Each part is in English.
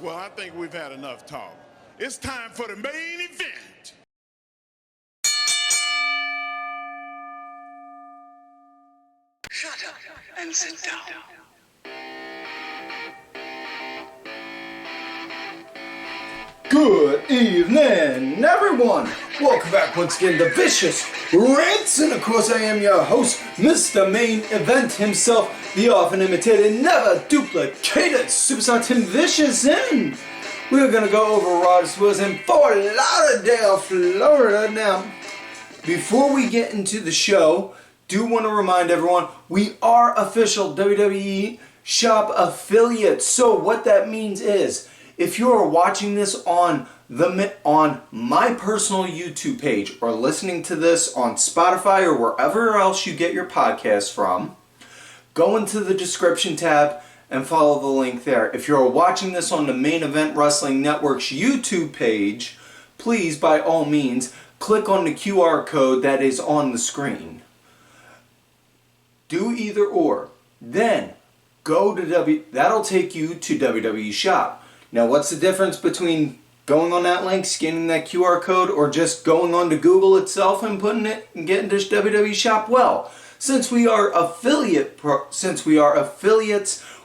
Well, I think we've had enough talk. It's time for the main event. Shut up and sit down. Good evening, everyone. Welcome back once again to Vicious Rants, and of course I am your host, Mr. Main Event himself, the often imitated, never duplicated Superstar Tim Vicious, and we're gonna go over Raw was in Fort Lauderdale, Florida. Now, before we get into the show, do want to remind everyone we are official WWE Shop affiliates. So what that means is, if you are watching this on my personal YouTube page or listening to this on Spotify or wherever else you get your podcasts from, go into the description tab and follow the link there. If you're watching this on the Main Event Wrestling Network's YouTube page, please, by all means, click on the QR code that is on the screen. Do either or. Then, go to that'll take you to WWE Shop. Now, what's the difference between going on that link, scanning that QR code, or just going on to Google itself and putting it and getting to WWE Shop? Well, since we are affiliates,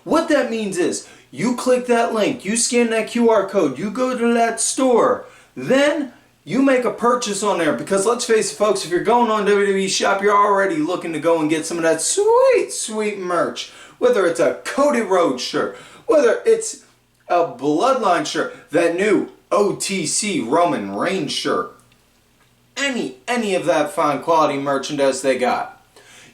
what that means is you click that link, you scan that QR code, you go to that store, then you make a purchase on there. Because let's face it, folks, if you're going on WWE Shop, you're already looking to go and get some of that sweet, sweet merch. Whether it's a Cody Rhodes shirt, whether it's a Bloodline shirt, that new OTC Roman Reigns shirt, any of that fine quality merchandise they got.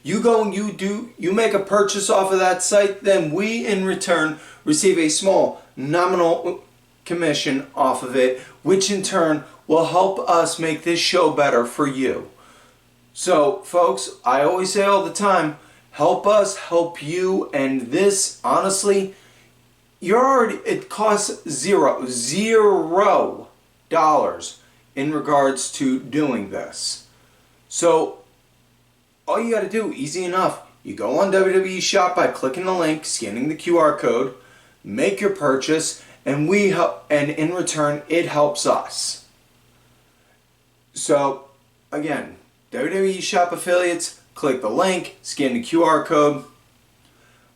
You go and you make a purchase off of that site, then we in return receive a small nominal commission off of it, which in turn will help us make this show better for you. So folks, I always say all the time, help us help you, and this, honestly, it costs $0 in regards to doing this. So all you got to do, easy enough, you go on WWE Shop by clicking the link, scanning the QR code, make your purchase, and in return it helps us. So again, WWE Shop affiliates, click the link, scan the QR code.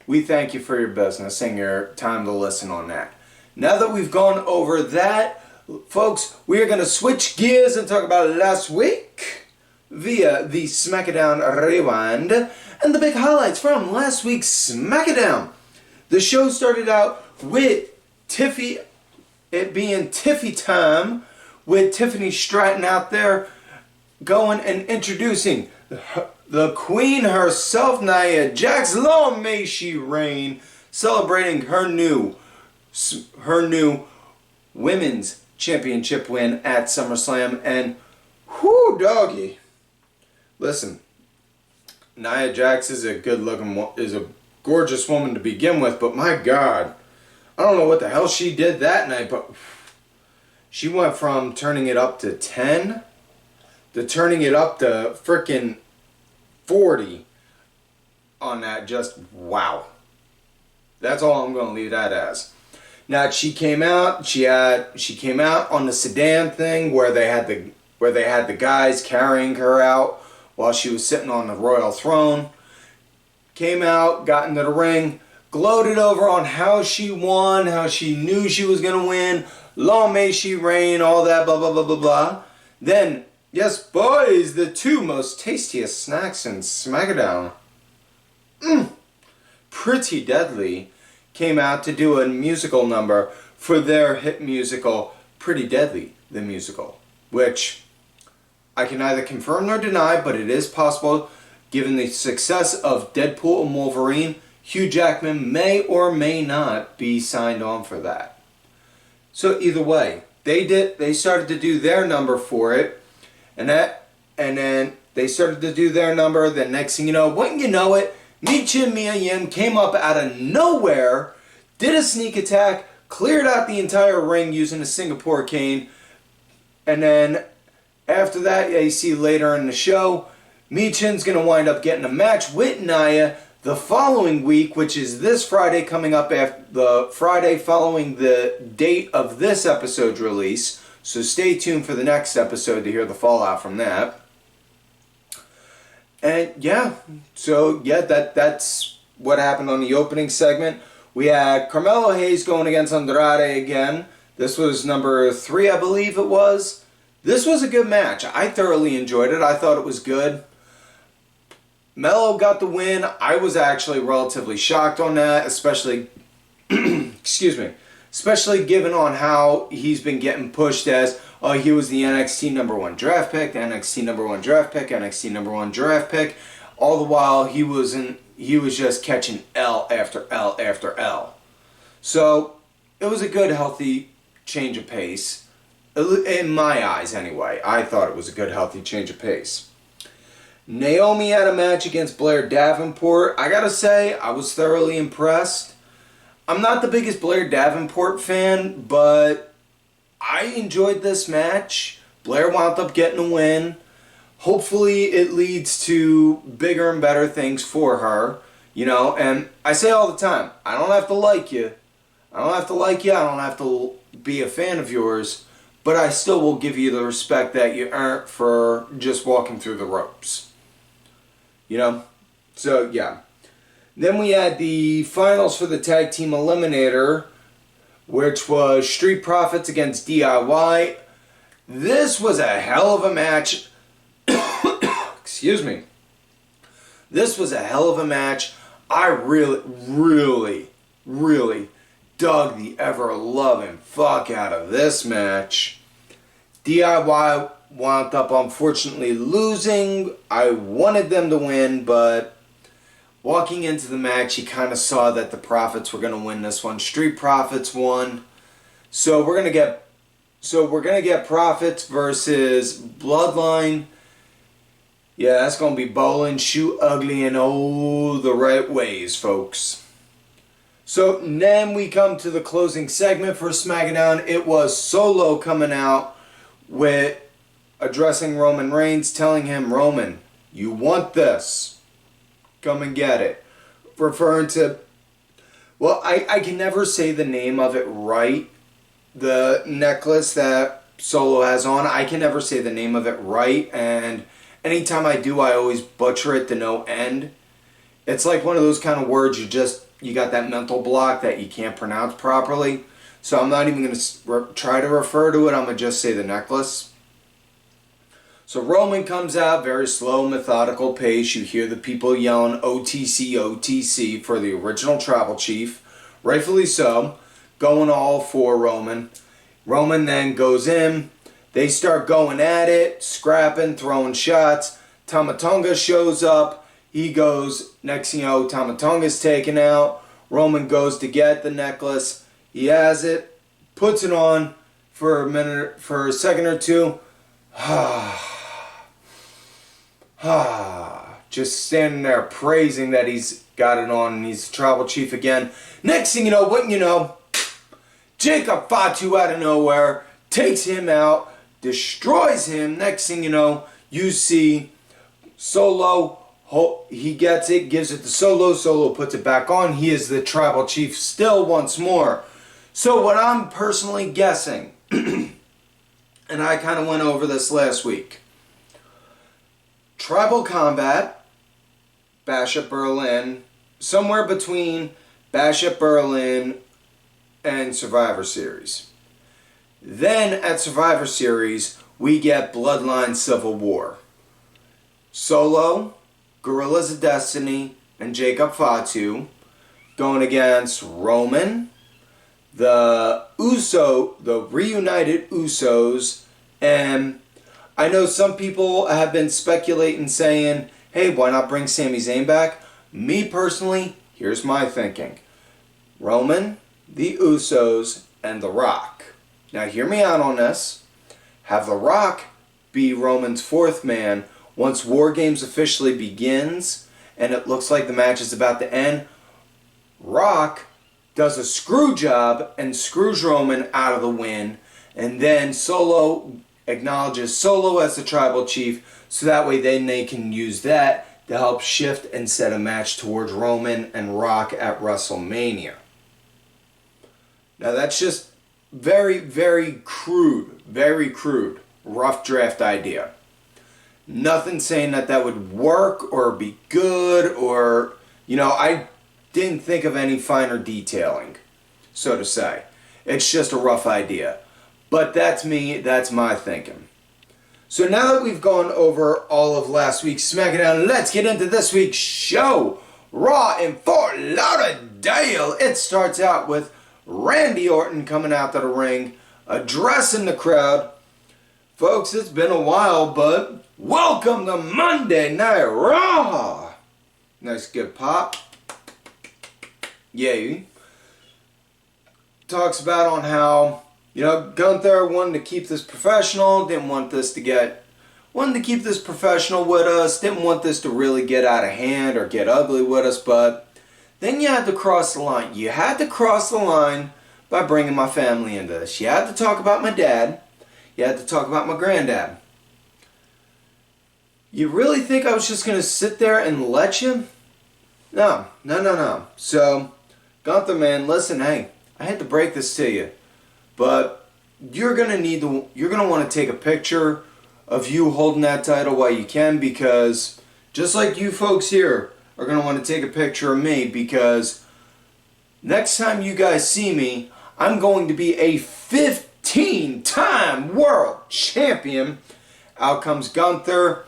We thank you for your business and your time to listen on that. Now that we've gone over that, folks, we are going to switch gears and talk about last week via the SmackDown Rewind and the big highlights from last week's SmackDown. The show started out with it being Tiffy time, with Tiffany Stratton out there going and introducing the Queen herself, Nia Jax. Long may she reign, celebrating her new women's championship win at SummerSlam. And whoo, doggy, listen, Nia Jax is a gorgeous woman to begin with, but my God, I don't know what the hell she did that night, but she went from turning it up to 10 to turning it up to frickin' 40 on that. Just wow. That's all I'm going to leave that as. Now she came out. She came out on the sedan thing where they had the guys carrying her out while she was sitting on the royal throne. Came out, got into the ring, gloated over on how she won, how she knew she was going to win. Long may she reign, all that blah blah blah blah blah. Then, yes, boys, the two most tastiest snacks in SmackDown, Pretty Deadly, came out to do a musical number for their hit musical, Pretty Deadly, the musical, which I can neither confirm nor deny, but it is possible, given the success of Deadpool and Wolverine, Hugh Jackman may or may not be signed on for that. So either way, they started to do their number for it, and then they started to do their number. The next thing you know, wouldn't you know it, Michin Mia Yim came up out of nowhere, did a sneak attack, cleared out the entire ring using a Singapore cane, and then after that, you see later in the show, Michin's going to wind up getting a match with Nia. The following week, which is this Friday coming up after the Friday following the date of this episode's release, so stay tuned for the next episode to hear the fallout from that. And that's what happened on the opening segment. We had Carmelo Hayes going against Andrade again. This was number 3, I believe it was. This was a good match. I thoroughly enjoyed it. I thought it was good. Melo got the win. I was actually relatively shocked on that, especially especially given on how he's been getting pushed as, he was the NXT number 1 draft pick, NXT number 1 draft pick, NXT number 1 draft pick. All the while he was just catching L after L after L. So it was a good, healthy change of pace. In my eyes, anyway. I thought it was a good, healthy change of pace. Naomi had a match against Blair Davenport. I gotta say, I was thoroughly impressed. I'm not the biggest Blair Davenport fan, but I enjoyed this match. Blair wound up getting a win. Hopefully it leads to bigger and better things for her. And I say all the time, I don't have to like you. I don't have to be a fan of yours, but I still will give you the respect that you earned for just walking through the ropes. So yeah. Then we had the finals for the Tag Team Eliminator, which was Street Profits against DIY. This was a hell of a match. Excuse me. This was a hell of a match. I really, really, really dug the ever-loving fuck out of this match. DIY wound up unfortunately losing. I wanted them to win, but walking into the match, you kind of saw that the Profits were going to win this one. Street Profits won. So we're going to get Profits versus Bloodline. Yeah, that's going to be bowling, shoot ugly in all the right ways, folks. So then we come to the closing segment for SmackDown. It was Solo coming out with addressing Roman Reigns, telling him, Roman, you want this. Come and get it. Referring to, I can never say the name of it right. The necklace that Solo has on, I can never say the name of it right. And anytime I do, I always butcher it to no end. It's like one of those kind of words you got that mental block that you can't pronounce properly. So I'm not even going to try to refer to it. I'm going to just say the necklace. So Roman comes out, very slow, methodical pace. You hear the people yelling OTC, OTC for the original Tribal Chief. Rightfully so. Going all for Roman. Roman then goes in. They start going at it, scrapping, throwing shots. Tama Tonga shows up. He goes, next thing you know, Tama Tonga's taken out. Roman goes to get the necklace. He has it, puts it on for a second or two. Just standing there praising that he's got it on and he's Tribal Chief again. Next thing you know, wouldn't you know, Jacob Fatu out of nowhere takes him out, destroys him. Next thing you know, you see Solo. He gets it, gives it to Solo. Solo puts it back on. He is the Tribal Chief still once more. So what I'm personally guessing, and I kind of went over this last week, Tribal Combat, Bash at Berlin, somewhere between Bash at Berlin and Survivor Series. Then at Survivor Series, we get Bloodline Civil War. Solo, Gorillas of Destiny, and Jacob Fatu going against Roman, the reunited Usos, and I know some people have been speculating saying, hey, why not bring Sami Zayn back? Me personally, here's my thinking. Roman, the Usos, and The Rock. Now hear me out on this. Have The Rock be Roman's fourth man once War Games officially begins and it looks like the match is about to end. Rock does a screw job and screws Roman out of the win, and then Solo acknowledges Solo as the Tribal Chief, so that way then they can use that to help shift and set a match towards Roman and Rock at WrestleMania. Now that's just very, very crude, rough draft idea. Nothing saying that that would work or be good or, I didn't think of any finer detailing, so to say. It's just a rough idea. But that's me, that's my thinking. So now that we've gone over all of last week's SmackDown, let's get into this week's show. Raw in Fort Lauderdale. It starts out with Randy Orton coming out to the ring, addressing the crowd. Folks, it's been a while, but welcome to Monday Night Raw. Nice good pop. Yay. Talks about on how, Gunther wanted to keep this professional, wanted to keep this professional with us, didn't want this to really get out of hand or get ugly with us, but then you had to cross the line. You had to cross the line by bringing my family into this. You had to talk about my dad. You had to talk about my granddad. You really think I was just going to sit there and let you? No. So, Gunther, man, listen, hey, I had to break this to you, but you're going to want to take a picture of you holding that title while you can, because just like you folks here are going to want to take a picture of me, because next time you guys see me, I'm going to be a 15-time world champion. Out comes Gunther,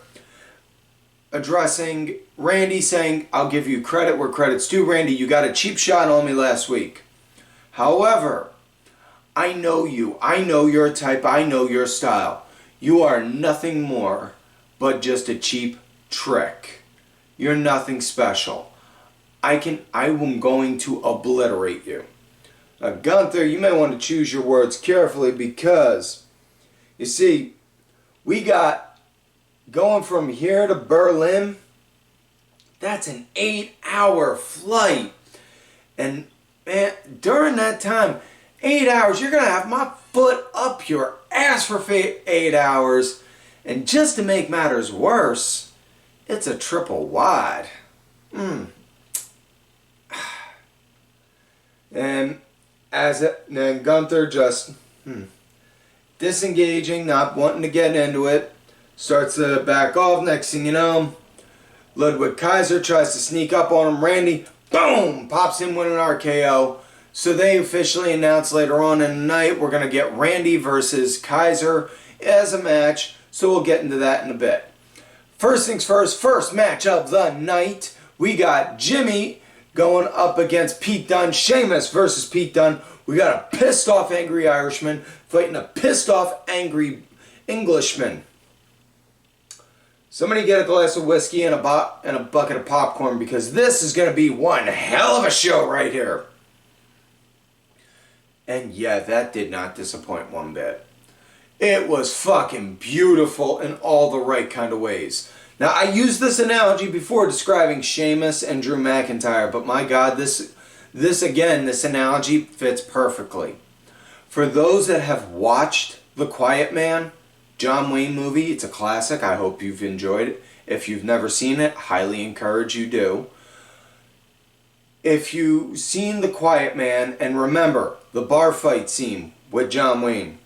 addressing Randy, saying, I'll give you credit where credit's due. Randy, you got a cheap shot on me last week. However, I know you. I know your type. I know your style. You are nothing more but just a cheap trick. You're nothing special. I'm going to obliterate you. Now, Gunther, you may want to choose your words carefully, because, you see, we got going from here to Berlin. That's an 8-hour flight. And, man, during that time, 8 hours, you're going to have my foot up your ass for 8 hours. And just to make matters worse, it's a triple wide. And then Gunther just disengaging, not wanting to get into it, starts to back off. Next thing you know, Ludwig Kaiser tries to sneak up on him. Randy, boom, pops him with an RKO. So they officially announced later on in the night we're going to get Randy versus Kaiser as a match. So we'll get into that in a bit. First things first match of the night. We got Jimmy going up against Pete Dunne. Sheamus versus Pete Dunne. We got a pissed off angry Irishman fighting a pissed off angry Englishman. Somebody get a glass of whiskey and a bucket of popcorn, because this is going to be one hell of a show right here. And yeah, that did not disappoint one bit. It was fucking beautiful in all the right kind of ways. Now, I used this analogy before describing Sheamus and Drew McIntyre, but my God, this analogy fits perfectly. For those that have watched The Quiet Man, John Wayne movie, it's a classic. I hope you've enjoyed it. If you've never seen it, highly encourage you do. If you've seen The Quiet Man, and remember the bar fight scene with John Wayne,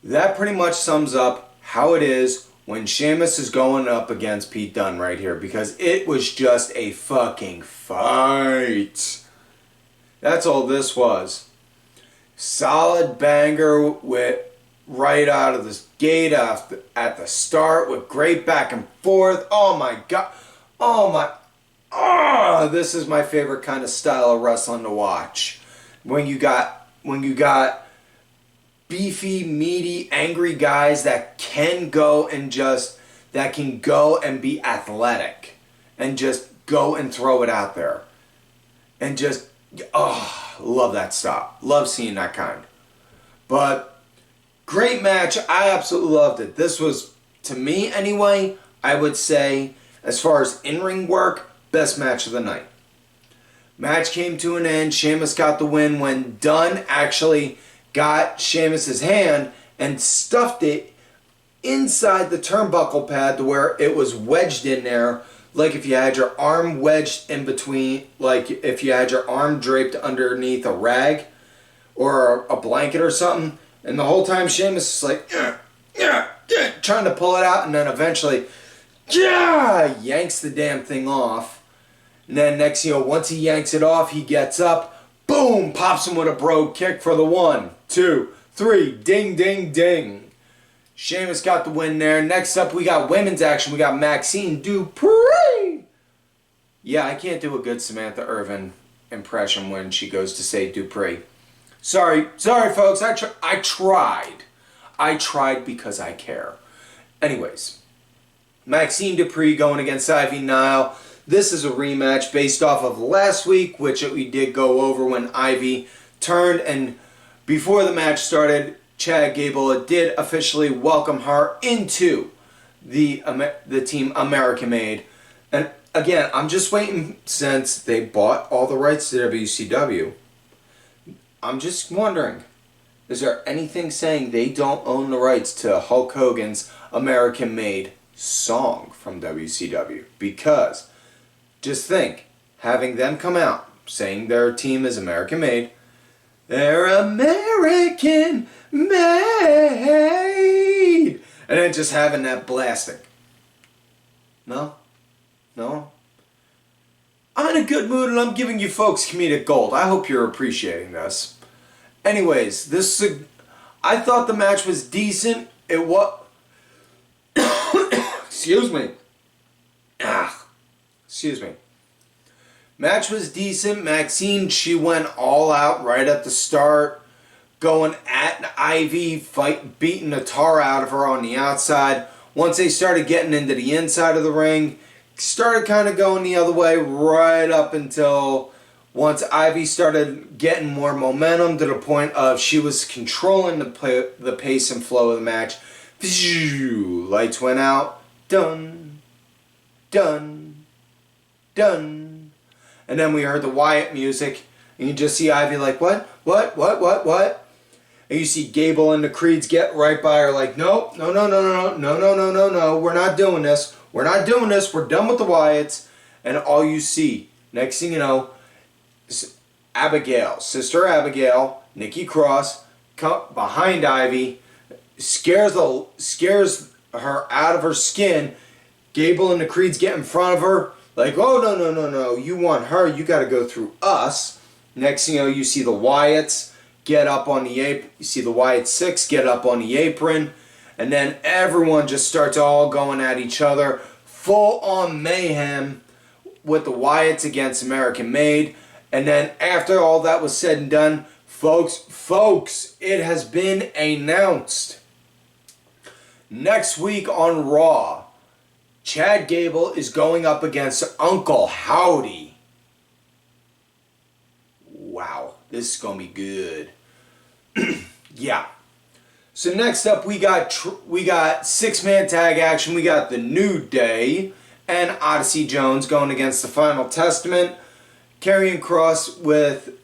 that pretty much sums up how it is when Sheamus is going up against Pete Dunne right here, because it was just a fucking fight. That's all this was. Solid banger with right out of the gate at the start with great back and forth. Oh my God. This is my favorite kind of style of wrestling to watch. When you got beefy, meaty, angry guys that can go and be athletic and just go and throw it out there. And just, love that stuff. Love seeing that kind. But great match. I absolutely loved it. This was, to me anyway, I would say, as far as in-ring work, best match of the night. Match came to an end. Sheamus got the win when Dunne actually got Sheamus's hand and stuffed it inside the turnbuckle pad to where it was wedged in there, like if you had your arm wedged in between, like if you had your arm draped underneath a rag or a blanket or something, and the whole time Sheamus is like, trying to pull it out, and then eventually, yanks the damn thing off. And then next, once he yanks it off, he gets up, boom, pops him with a brogue kick for the 1, 2, 3, ding, ding, ding. Sheamus got the win there. Next up, we got women's action. We got Maxine Dupree. Yeah, I can't do a good Samantha Irvin impression when she goes to say Dupree. Sorry, folks. I tried. I tried because I care. Anyways, Maxine Dupree going against Ivy Nile. This is a rematch based off of last week, which we did go over when Ivy turned. And before the match started, Chad Gable did officially welcome her into the team American Made. And again, I'm just waiting since they bought all the rights to WCW. I'm just wondering, is there anything saying they don't own the rights to Hulk Hogan's American Made song from WCW? Because, just think, having them come out saying their team is American Made, they're American Made, and then just having that blasting. No? I'm in a good mood and I'm giving you folks comedic gold. I hope you're appreciating this. Anyways, I thought the match was decent. It was... Excuse me. Excuse me. Match was decent. Maxine, she went all out right at the start. Going at Ivy, beating the tar out of her on the outside. Once they started getting into the inside of the ring, started kind of going the other way right up until once Ivy started getting more momentum to the point of she was controlling the pace and flow of the match. Lights went out. Done. Done. Done. And then we heard the Wyatt music, and you just see Ivy like, what? And you see Gable and the Creeds get right by her like, no, we're not doing this. We're not doing this. We're done with the Wyatts. And all you see, next thing you know, is Sister Abigail, Nikki Cross, come behind Ivy, scares her out of her skin. Gable and the Creeds get in front of her, like, oh, no, you want her, you got to go through us. Next thing you know, you see the Wyatts get up on the apron. You see the Wyatt Six get up on the apron. And then everyone just starts all going at each other. Full on mayhem with the Wyatts against American Made. And then after all that was said and done, folks, it has been announced. Next week on Raw, Chad Gable is going up against Uncle Howdy. Wow, this is going to be good. Yeah. So next up, we got 6-man tag action. We got the New Day and Odyssey Jones going against the Final Testament. Karrion Kross with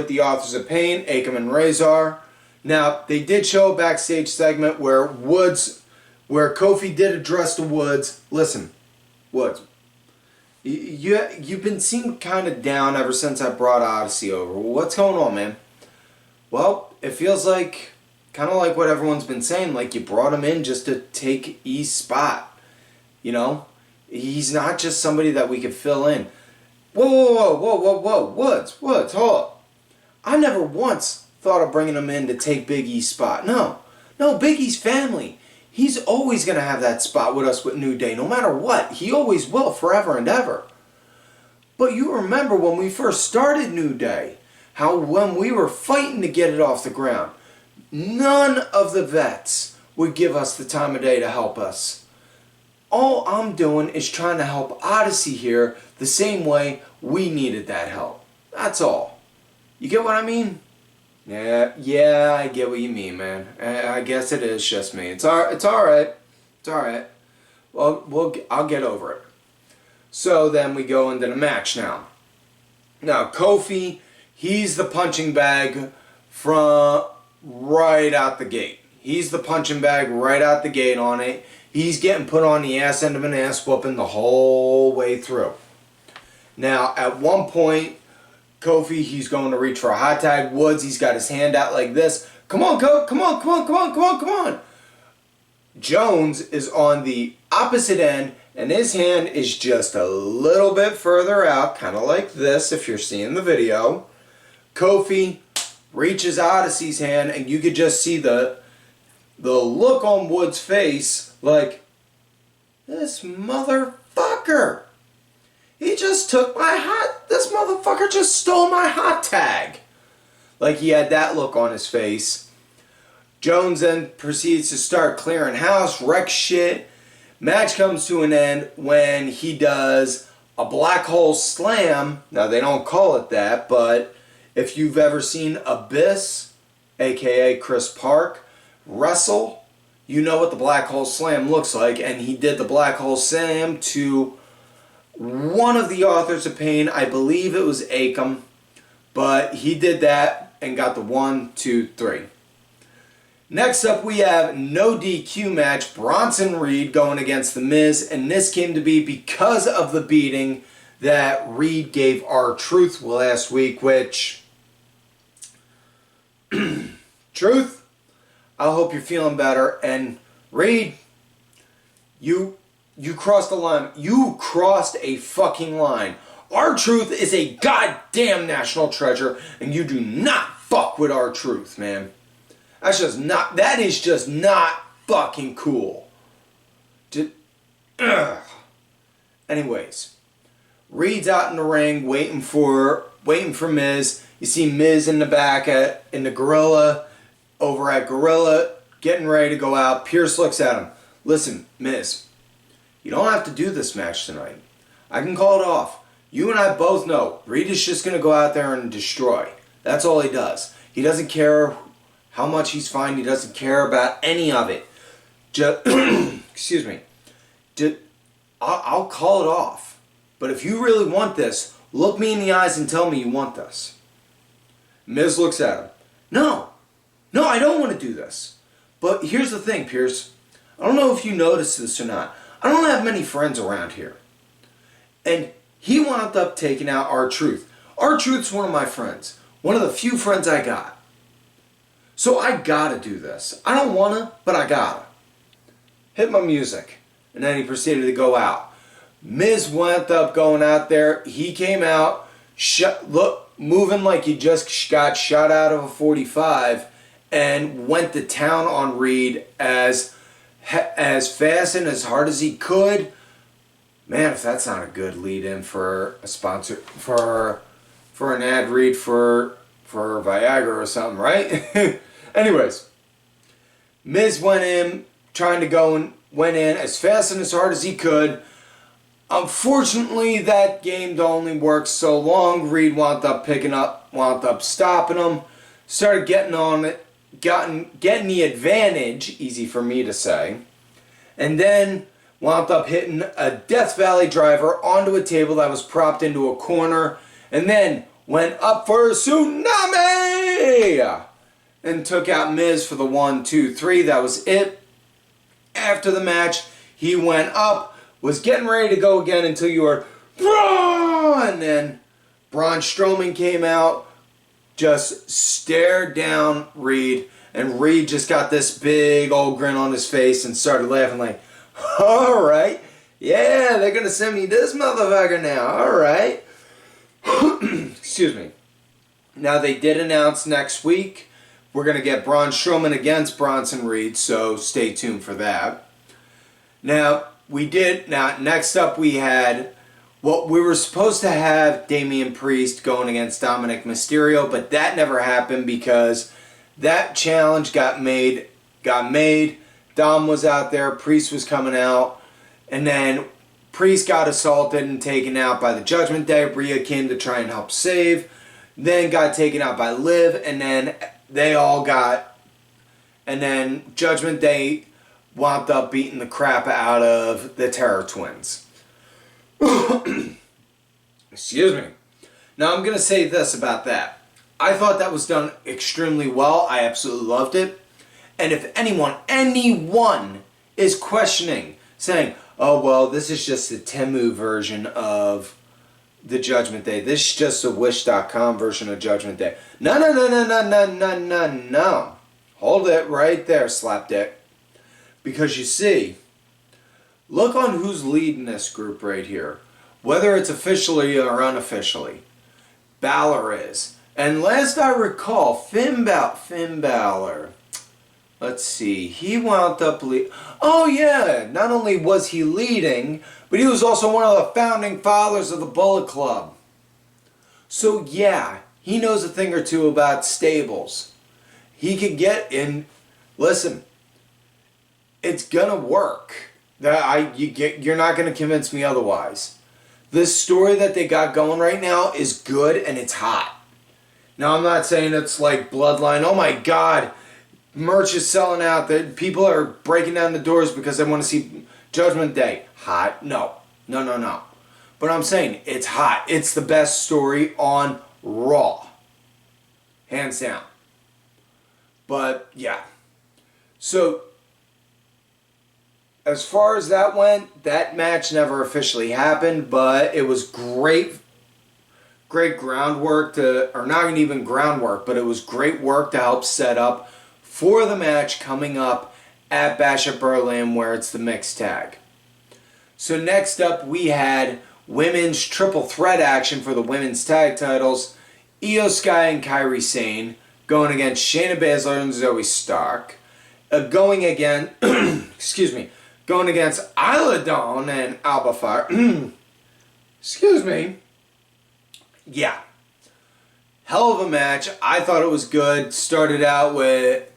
the Authors of Pain, Akam and Razor. Now, they did show a backstage segment where Kofi did address the Woods. Listen, Woods, you've been seen kind of down ever since I brought Odyssey over. What's going on, man? Well, it feels like, kind of like what everyone's been saying, like you brought him in just to take E's spot. You know? He's not just somebody that we could fill in. Whoa, Woods, hold up. I never once thought of bringing him in to take Big E's spot. No, Big E's family. He's always going to have that spot with us with New Day, no matter what. He always will, forever and ever. But you remember when we first started New Day, how when we were fighting to get it off the ground, none of the vets would give us the time of day to help us. All I'm doing is trying to help Odyssey here the same way we needed that help. That's all. You get what I mean? Yeah, I get what you mean, man. I guess it is just me. It's all right. Well, I'll get over it. So then we go into the match now. Now, Kofi, he's the punching bag from right out the gate. He's the punching bag right out the gate on it. He's getting put on the ass end of an ass whooping the whole way through. Now, at one point, Kofi, he's going to reach for a hot tag. Woods, he's got his hand out like this. Come on, Kofi, come on, come on, come on, come on, come on. Jones is on the opposite end, and his hand is just a little bit further out, kind of like this if you're seeing the video. Kofi reaches Odyssey's hand, and you could just see the look on Woods' face, like, this motherfucker. He just took this motherfucker just stole my hot tag. Like he had that look on his face. Jones then proceeds to start clearing house, wreck shit. Match comes to an end when he does a black hole slam. Now they don't call it that, but if you've ever seen Abyss, aka Chris Park, wrestle, you know what the black hole slam looks like. And he did the black hole slam to one of the authors of Pain. I believe it was Akam, but he did that and got the 1, 2, 3. Next up, we have no DQ match, Bronson Reed going against The Miz, and this came to be because of the beating that Reed gave R-Truth last week, which, Truth, I hope you're feeling better, and Reed, you crossed the line. You crossed a fucking line. R-Truth is a goddamn national treasure, and you do not fuck with R-Truth, man. That is just not fucking cool. Anyways, Reed's out in the ring waiting for Miz. You see Miz in the back in the Gorilla, over at Gorilla, getting ready to go out. Pierce looks at him. Listen, Miz, you don't have to do this match tonight. I can call it off. You and I both know Reed is just going to go out there and destroy. That's all he does. He doesn't care how much he's fined. He doesn't care about any of it. Excuse me. I'll call it off. But if you really want this, look me in the eyes and tell me you want this. Miz looks at him. No, I don't want to do this. But here's the thing, Pierce. I don't know if you noticed this or not. I don't have many friends around here. And he wound up taking out R-Truth. R-Truth's one of my friends. One of the few friends I got. So I gotta do this. I don't wanna, but I gotta. Hit my music. And then he proceeded to go out. Miz wound up going out there. He came out, moving like he just got shot out of a 45, and went to town on Reed as fast and as hard as he could. Man, if that's not a good lead-in for a sponsor, for an ad read for Viagra or something, right? Anyways, Miz went in as fast and as hard as he could. Unfortunately, that game only worked so long. Reed wound up stopping him, started getting on it, getting the advantage, easy for me to say, and then wound up hitting a Death Valley driver onto a table that was propped into a corner, and then went up for a tsunami and took out Miz for the 1, 2, 3. That was it. After the match, he went up, was getting ready to go again until you heard, Braun! And then Braun Strowman came out, just stared down Reed, and Reed just got this big old grin on his face and started laughing like, all right, yeah, they're going to send me this motherfucker now, all right. Excuse me. Now, they did announce next week we're going to get Braun Strowman against Bronson Reed, so stay tuned for that. Now, next up we had what we were supposed to have Damian Priest going against Dominic Mysterio, but that never happened because that challenge got made. Dom was out there, Priest was coming out, and then Priest got assaulted and taken out by the Judgment Day. Rhea came to try and help save, then got taken out by Liv, and then Judgment Day wound up beating the crap out of the Terror Twins. Excuse me. Now I'm going to say this about that. I thought that was done extremely well. I absolutely loved it. And if anyone is questioning, saying, oh, well, this is just the Temu version of the Judgment Day. This is just a Wish.com version of Judgment Day. No, no, no, no, no, no, no, no, no. Hold it right there, Slapdick. Because you see, look on who's leading this group right here. Whether it's officially or unofficially. Balor is. And last I recall, Finn Balor. Let's see. He wound up oh yeah, not only was he leading, but he was also one of the founding fathers of the Bullet Club. So yeah, he knows a thing or two about stables. He could get in. Listen, it's gonna work. You're not gonna convince me otherwise. This story that they got going right now is good and it's hot. Now I'm not saying it's like Bloodline. Oh my God, merch is selling out. That people are breaking down the doors because they want to see Judgment Day. Hot? No. No, no, no. But I'm saying it's hot. It's the best story on Raw. Hands down. But yeah. So as far as that went, that match never officially happened, but it was great groundwork or not even groundwork, but it was great work to help set up for the match coming up at Bash at Berlin, where it's the mixed tag. So next up, we had women's triple threat action for the women's tag titles. Io Sky and Kairi Sane going against Shayna Baszler and Zoe Stark. Going against Isla Dawn and Alba Fire. Excuse me. Yeah. Hell of a match. I thought it was good. Started out with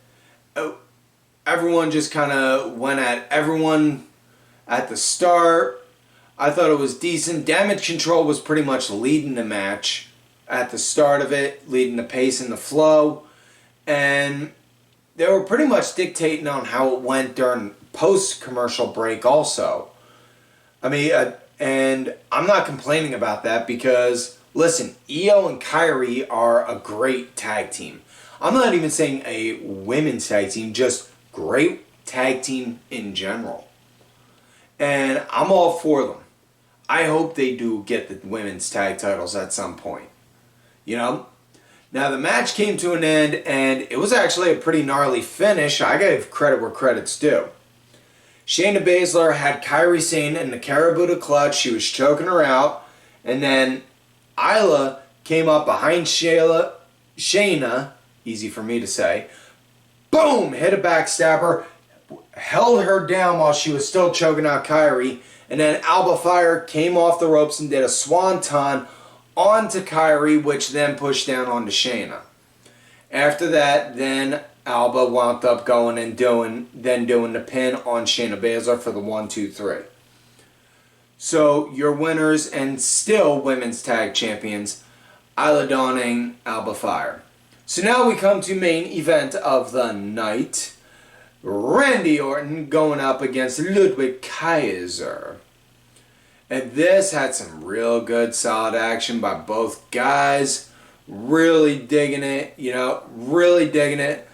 everyone just kind of went at everyone at the start. I thought it was decent. Damage Control was pretty much leading the match at the start of it, leading the pace and the flow. And they were pretty much dictating on how it went during post-commercial break also. I mean, and I'm not complaining about that because, listen, Io and Kairi are a great tag team. I'm not even saying a women's tag team, just great tag team in general. And I'm all for them. I hope they do get the women's tag titles at some point. You know? Now, the match came to an end, and it was actually a pretty gnarly finish. I gave credit where credit's due. Shayna Baszler had Kairi Sane in the Karabuta clutch. She was choking her out. And then Isla came up behind Shayna, easy for me to say. Boom! Hit a backstabber. Held her down while she was still choking out Kairi. And then Alba Fire came off the ropes and did a swanton onto Kairi, which then pushed down onto Shayna. After that, then Alba wound up going and doing the pin on Shayna Baszler for the 1, 2, 3. So your winners and still women's tag champions, Isla Dawn and Alba Fire. So now we come to main event of the night. Randy Orton going up against Ludwig Kaiser. And this had some real good solid action by both guys. Really digging it, really digging it.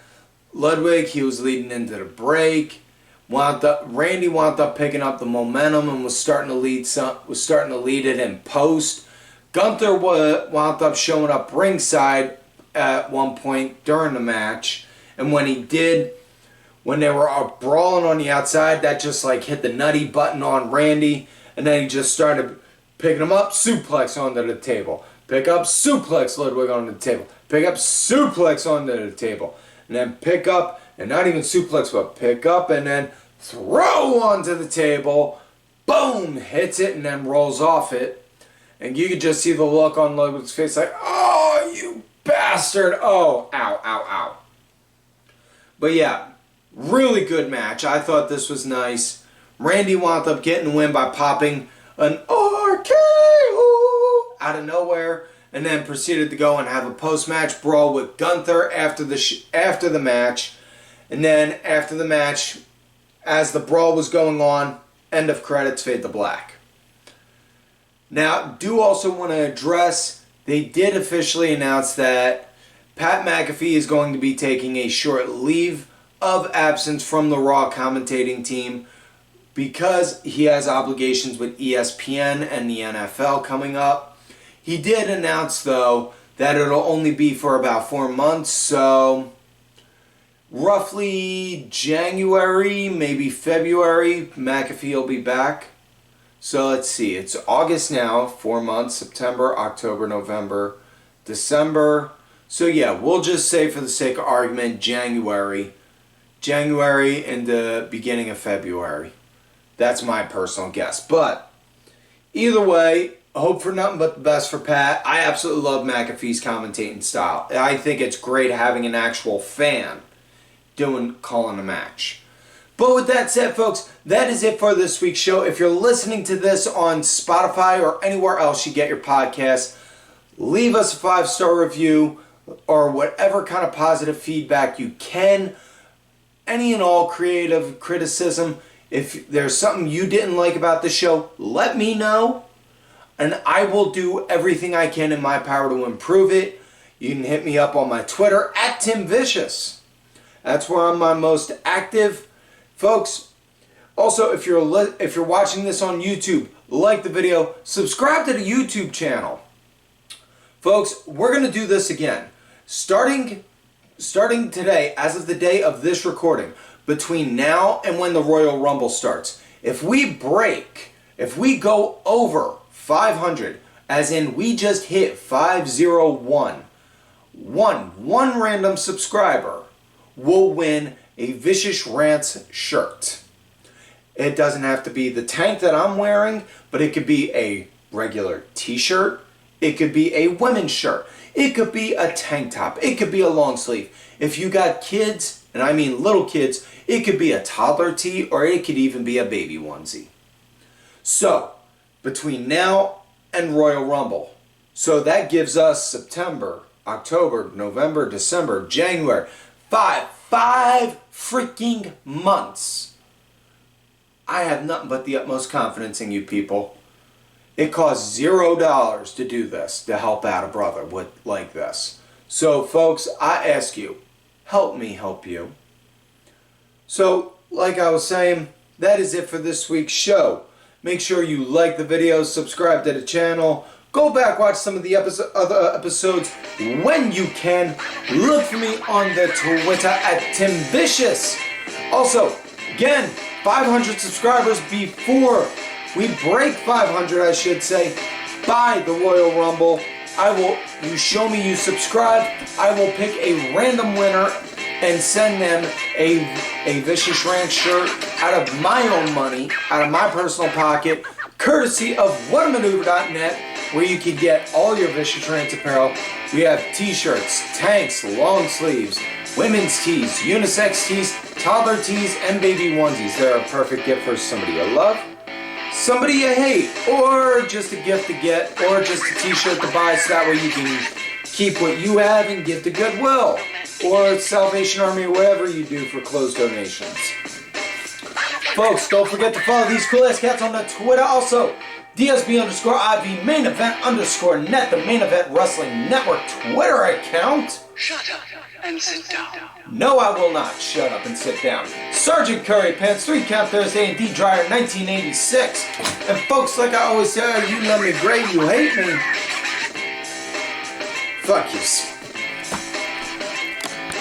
Ludwig, he was leading into the break. Randy wound up picking up the momentum and was starting to lead it in post. Gunther wound up showing up ringside at one point during the match, and when he did, when they were brawling on the outside, that just like hit the nutty button on Randy, and then he just started picking him up, suplex onto the table. Pick up, suplex Ludwig onto the table. Pick up, suplex onto the table. And then pick up, and not even suplex, but pick up and then throw onto the table. Boom! Hits it and then rolls off it. And you could just see the look on Ludwig's face like, oh, you bastard! Oh, ow, ow, ow. But yeah, really good match. I thought this was nice. Randy wound up getting the win by popping an RKO out of nowhere, and then proceeded to go and have a post-match brawl with Gunther after the match. And then after the match, as the brawl was going on, end of credits, fade to black. Now, do also want to address, they did officially announce that Pat McAfee is going to be taking a short leave of absence from the Raw commentating team because he has obligations with ESPN and the NFL coming up. He did announce, though, that it'll only be for about 4 months, so roughly January, maybe February, McAfee will be back. So let's see, it's August now, 4 months, September, October, November, December. So yeah, we'll just say for the sake of argument, January and the beginning of February. That's my personal guess. But either way, hope for nothing but the best for Pat. I absolutely love McAfee's commentating style. I think it's great having an actual fan calling a match. But with that said, folks, that is it for this week's show. If you're listening to this on Spotify or anywhere else you get your podcast, leave us a 5-star review or whatever kind of positive feedback you can. Any and all creative criticism. If there's something you didn't like about the show, let me know. And I will do everything I can in my power to improve it. You can hit me up on my Twitter, @TimVicious. That's where I'm my most active. Folks, also, if you're watching this on YouTube, like the video, subscribe to the YouTube channel. Folks, we're going to do this again. Starting today, as of the day of this recording, between now and when the Royal Rumble starts, if we go over 500, as in we just hit 501, one random subscriber will win a Vicious Rants shirt. It doesn't have to be the tank that I'm wearing, but it could be a regular t-shirt. It could be a women's shirt. It could be a tank top. It could be a long sleeve. If you got kids, and I mean little kids, it could be a toddler tee, or it could even be a baby onesie. So, between now and Royal Rumble, so that gives us September, October, November, December, January, five freaking months. I have nothing but the utmost confidence in you people. It costs $0 to do this, to help out a brother like this. So, folks, I ask you, help me help you. So, like I was saying, that is it for this week's show. Make sure you like the video, subscribe to the channel. Go back, watch some of the other episodes when you can. Look for me on the Twitter @TimVicious. Also, again, 500 subscribers before we break 500, I should say, by the Royal Rumble. You show me you subscribe, I will pick a random winner and send them a Vicious Ranch shirt out of my own money, out of my personal pocket, courtesy of whatamaneuver.net, where you can get all your Vicious Rants apparel. We have t-shirts, tanks, long sleeves, women's tees, unisex tees, toddler tees, and baby onesies. They're a perfect gift for somebody you love, somebody you hate, or just a gift to get, or just a t-shirt to buy so that way you can keep what you have and give to Goodwill, or Salvation Army, or whatever you do for clothes donations. Folks, don't forget to follow these cool ass cats on the Twitter. Also, DSB_IV main event_net, the Main Event Wrestling Network Twitter account. Shut up and sit down. No, I will not shut up and sit down. Sergeant Curry Pants, 3 Count Thursday, and D Dryer 1986. And folks, like I always say, you love me great, you hate me. Fuck you.